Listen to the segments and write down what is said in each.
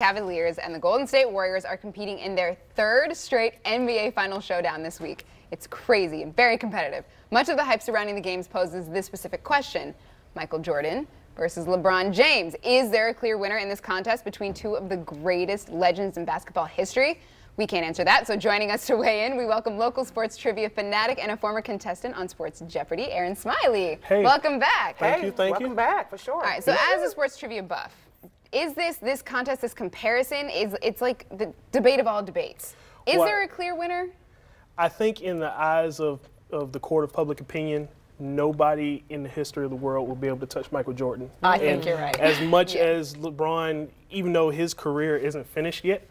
Cavaliers and the Golden State Warriors are competing in their third straight NBA Final showdown this week. It's crazy and very competitive. Much of the hype surrounding the games poses this specific question: Michael Jordan versus LeBron James. Is there a clear winner in this contest between two of the greatest legends in basketball history? We can't answer that, so joining us to weigh in, we welcome local sports trivia fanatic and a former contestant on Sports Jeopardy, Aaron Smiley. Hey. Welcome back. Thank you. Welcome back, for sure. All right, so as a sports trivia buff, is this contest, this comparison, it's like the debate of all debates. Is there a clear winner? I think in the eyes of the court of public opinion, nobody in the history of the world will be able to touch Michael Jordan. I think you're right. As much as LeBron, even though his career isn't finished yet,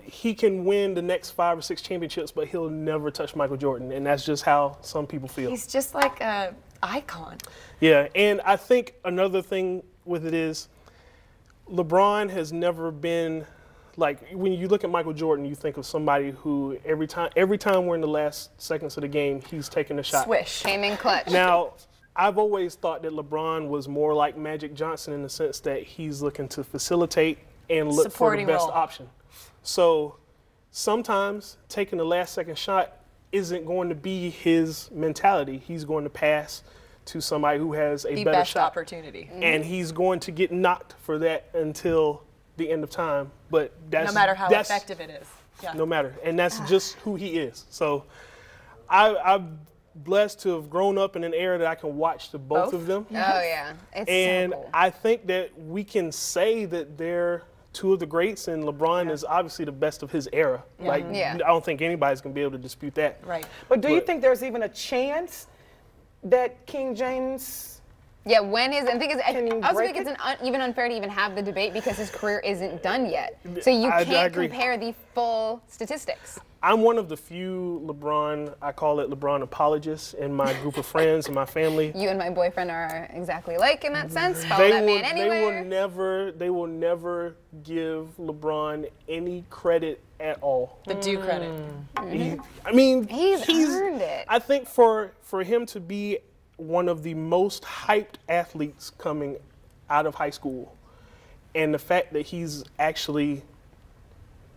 he can win the next 5 or 6 championships, but he'll never touch Michael Jordan, and that's just how some people feel. He's just like an icon. Yeah, and I think another thing with it is LeBron has never been, like, when you look at Michael Jordan, you think of somebody who every time we're in the last seconds of the game, he's taking a shot. Swish. Came in clutch. Now, I've always thought that LeBron was more like Magic Johnson in the sense that he's looking to facilitate and look for the best option. So sometimes taking the last second shot isn't going to be his mentality. He's going to pass to somebody who has a better shot. Opportunity. And he's going to get knocked for that until the end of time. But that's, no matter how effective it is. Yeah. No matter. And that's just who he is. So I'm blessed to have grown up in an era that I can watch the both of them. Oh, yeah. It's and so cool. I think that we can say that they're two of the greats, and LeBron is obviously the best of his era. Like, I don't think anybody's going to be able to dispute that. Right. But do you think there's even a chance that King James? Yeah, when his, and the thing is, I also think it's even unfair to even have the debate because his career isn't done yet. So you can't compare the full statistics. I'm one of the few LeBron, I call it LeBron apologists in my group of friends and my family. You and my boyfriend are exactly alike in that sense. Follow that man anywhere. They will never give LeBron any credit at all. The due credit. I mean, he's earned it. I think for him to be one of the most hyped athletes coming out of high school, and the fact that he's actually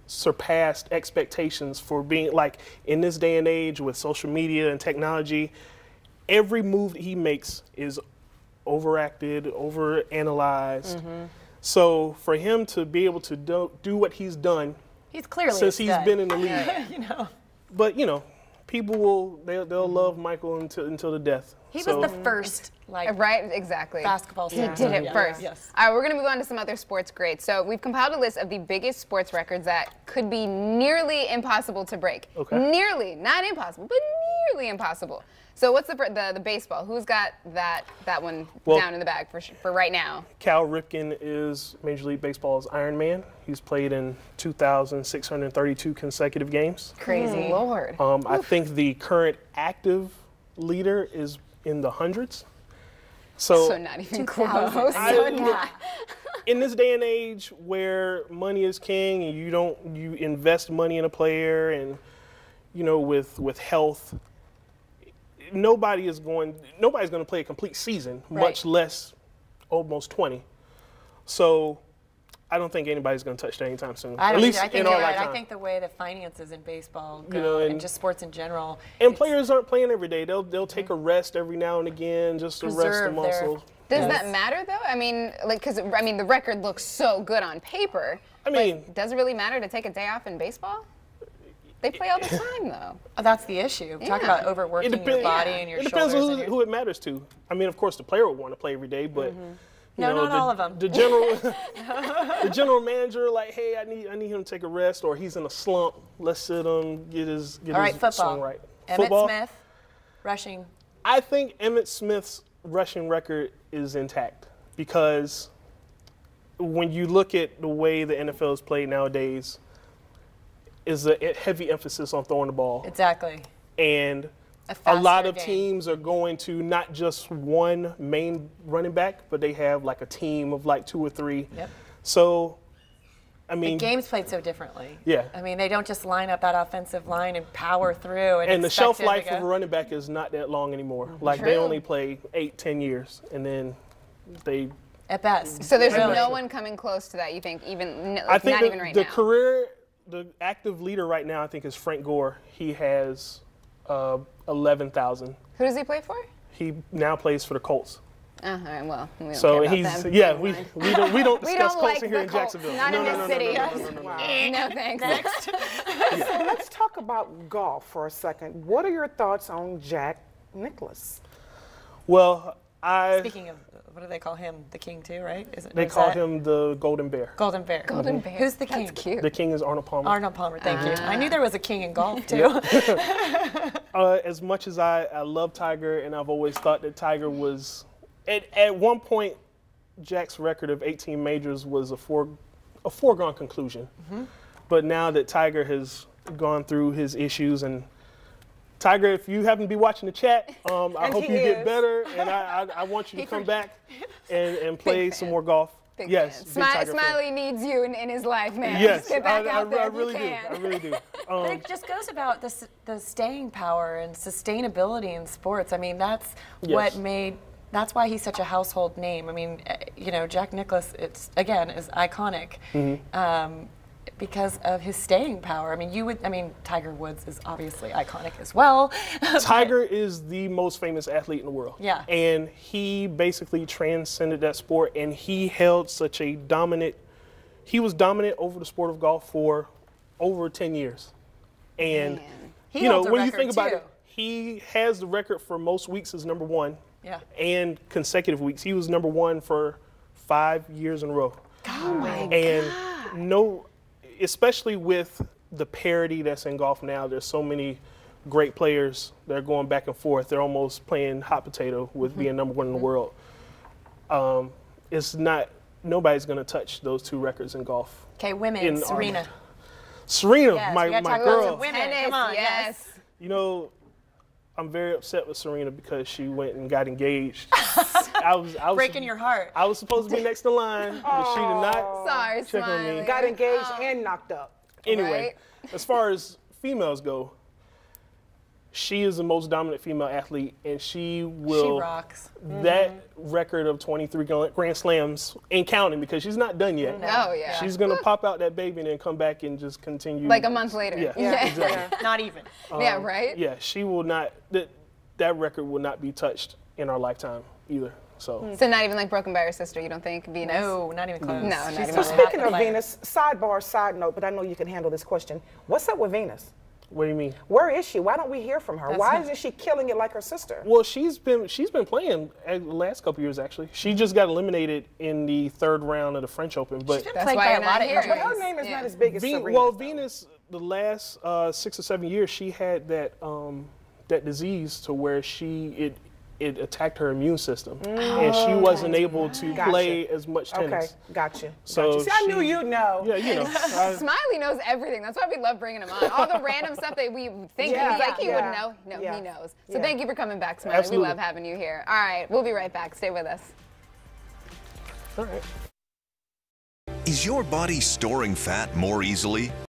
surpassed expectations for being, like, in this day and age with social media and technology, every move that he makes is overacted, overanalyzed. So for him to be able to do what he's done, he's clearly since he's been in the league. You know. But people they'll love Michael until the death. He was the first, right, exactly. basketball star. He did it first. Yes. All right, we're going to move on to some other sports greats. So we've compiled a list of the biggest sports records that could be nearly impossible to break. Okay. Nearly, not impossible, but nearly impossible. So what's the baseball? Who's got that one down in the bag for right now? Cal Ripken is Major League Baseball's Iron Man. He's played in 2,632 consecutive games. Crazy. Lord. I think the current active leader is in the hundreds. So not even close. In this day and age where money is king and you invest money in a player, and with health, nobody's going to play a complete season, much less almost 20. So I don't think anybody's going to touch that anytime soon. At least in our lifetime. I think the way the finances in baseball go, and just sports in general. And players aren't playing every day. They'll take a rest every now and again just to rest the muscles. Does that matter though? I mean, because the record looks so good on paper. But does it really matter to take a day off in baseball? They play all the time though. Oh, that's the issue. Talk about overworking your body and your shoulders. It depends on who it matters to. I mean, of course, the player would want to play every day, but not all of them. The general manager, like, hey, I need him to take a rest, or he's in a slump. Let's sit him, get his swing right. Emmitt Smith, rushing. I think Emmitt Smith's rushing record is intact because when you look at the way the NFL is played nowadays, is a heavy emphasis on throwing the ball. Exactly. And a lot of teams are going to not just one main running back, but they have like a team of like 2 or 3. Yep. So, I mean, the game's played so differently. Yeah. I mean, they don't just line up that offensive line and power through. And the shelf life of a running back is not that long anymore. Like, they only play 8, 10 years, and then they at best. So there's Really. no one coming close to that, you think, even I think not even right now? The active leader right now, I think, is Frank Gore. He has 11,000. Who does he play for? He now plays for the Colts. All right, well, we don't So care about he's them. yeah, we don't We discuss don't Colts like here the in Colts. Jacksonville. Not in this city. No. No, thanks. Next. So let's talk about golf for a second. What are your thoughts on Jack Nicklaus? Well, Speaking of, what do they call him? The king too, right? They call him the Golden Bear. Golden Bear. Golden Bear. Who's the king? That's cute. The king is Arnold Palmer. Arnold Palmer, thank you. I knew there was a king in golf too. As much as I love Tiger, and I've always thought that Tiger was, at one point, Jack's record of 18 majors was a foregone conclusion. But now that Tiger has gone through his issues, and Tiger, if you happen to be watching the chat, I hope you get better, and I want you to come back and play some more golf. Yes, big Tiger fan. Smiley needs you in his life, man. Yes, Get back I out there if really you do. can. I really do. But it just goes about the staying power and sustainability in sports. I mean, that's what made. That's why he's such a household name. I mean, you know, Jack Nicklaus, is iconic because of his staying power. I mean, Tiger Woods is obviously iconic as well. Tiger is the most famous athlete in the world. Yeah. And he basically transcended that sport, and he held such a he was dominant over the sport of golf for over 10 years. And, He you know, holds a when you record, think about too. it, he has the record for most weeks as #1. Yeah. And consecutive weeks. He was #1 for 5 years in a row. Oh my And especially with the parity that's in golf now, there's so many great players that are going back and forth. They're almost playing hot potato with being #1 in the world. Nobody's going to touch those 2 records in golf. Okay, women, Serena. Serena, Yes, we my gotta talk about girl. some women. Tennis, Come on, yes. You know, I'm very upset with Serena because she went and got engaged. I was Breaking your heart. I was supposed to be next in line, but she did not. Sorry, check on me. Smiley. Got engaged and knocked up. Anyway, as far as females go, she is the most dominant female athlete, and she will. She rocks. That record of 23 Grand Slams ain't counting because she's not done yet. Oh, yeah. She's gonna pop out that baby and then come back and just continue. Like a month later. Yeah, exactly. Not even. Yeah, right? Yeah, she will not. That record will not be touched in our lifetime either. So. So not even like broken by her sister, you don't think, Venus? No, not even close. No, not even So close. speaking of Venus, sidebar, side note, but I know you can handle this question. What's up with Venus? What do you mean? Where is she? Why don't we hear from her? Why isn't she killing it like her sister? Well, she's been playing the last couple years actually. She just got eliminated in the 3rd round of the French Open, but She's been That's played why by you're a lot not of hearing. But injuries. her name is Yeah. not as big as Serena. Well, Venus, the last 6 or 7 years, she had that disease to where it attacked her immune system, and she wasn't able to play as much tennis. Okay, gotcha. So See, I knew you'd know. Yeah, you know. Smiley knows everything. That's why we love bringing him on. All the random stuff that we think Yeah, he would know. No, yeah. he knows. So Yeah. thank you for coming back, Smiley. Absolutely. We love having you here. All right, we'll be right back. Stay with us. All right. Is your body storing fat more easily?